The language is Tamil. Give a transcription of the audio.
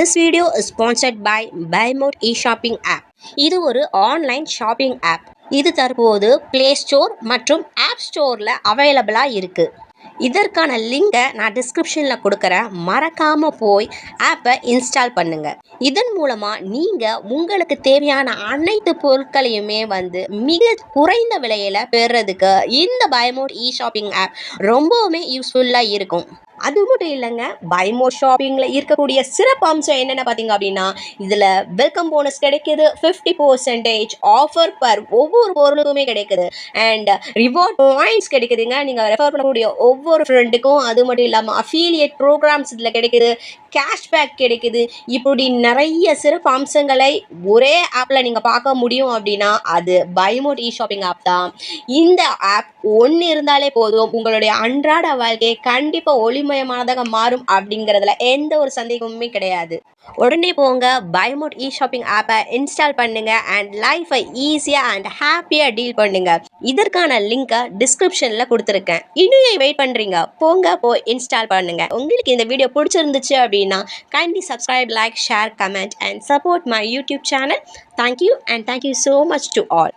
This video is sponsored by Buymode e-shopping app. இது ஒரு ஆன்லைன் ஷாப்பிங் ஆப். இது தற்போது பிளே ஸ்டோர் மற்றும் ஆப் ஸ்டோரில் அவைலபிளாக இருக்குது. இதற்கான லிங்கை நான் டிஸ்கிரிப்ஷனில் கொடுக்குறேன். மறக்காமல் போய் ஆப்பை இன்ஸ்டால் பண்ணுங்கள். இதன் மூலமாக நீங்கள் உங்களுக்கு தேவையான அனைத்து பொருட்களையுமே மிக குறைந்த விலையில் பெறுறதுக்கு இந்த பைமோட் இ-ஷாப்பிங் ஆப் ரொம்பவுமே யூஸ்ஃபுல்லாக இருக்கும். அது மட்டும் இல்லைங்க, பைமோட் ஷாப்பிங்கில் இருக்கக்கூடிய சிறப்பு அம்சம் என்னென்ன பார்த்தீங்க அப்படின்னா, இதில் வெல்கம் போனஸ் கிடைக்கிது, 50% ஆஃபர் பர் ஒவ்வொரு பொருளுக்குமே கிடைக்குது, அண்ட் ரிவார்ட் பாயிண்ட்ஸ் கிடைக்குதுங்க. நீங்கள் ரெஃபர் பண்ணக்கூடிய ஒவ்வொரு ஃப்ரெண்டுக்கும். அது மட்டும் இல்லாமல் அஃபீலியேட் ப்ரோக்ராம்ஸ் இதில் கிடைக்குது, கேஷ்பேக் கிடைக்குது. இப்படி நிறைய சிறப்பு அம்சங்களை ஒரே ஆப்பில் நீங்கள் பார்க்க முடியும் அப்படின்னா அது பைமோட் இ-ஷாப்பிங் ஆப் தான். இந்த ஆப் ஒன்று இருந்தாலே போதும், உங்களுடைய அன்றாட வாழ்க்கையை கண்டிப்பாக ஒளிமயமானதாக மாறும் அப்படிங்கிறதுல எந்த ஒரு சந்தேகமுமே கிடையாது. உடனே போங்க, பைமோட் இ-ஷாப்பிங் ஆப்பை இன்ஸ்டால் பண்ணுங்க அண்ட் லைஃபை ஈஸியாக அண்ட் ஹாப்பியாக டீல் பண்ணுங்க. இதற்கான லிங்கை டிஸ்கிரிப்ஷனில் கொடுத்துருக்கேன். இன்னும் வெயிட் பண்ணுறீங்க? போய் இன்ஸ்டால் பண்ணுங்க. உங்களுக்கு இந்த வீடியோ பிடிச்சிருந்துச்சு அப்படின்னா kindly subscribe, like, share, comment and support my YouTube channel. Thank you and thank you so much to all.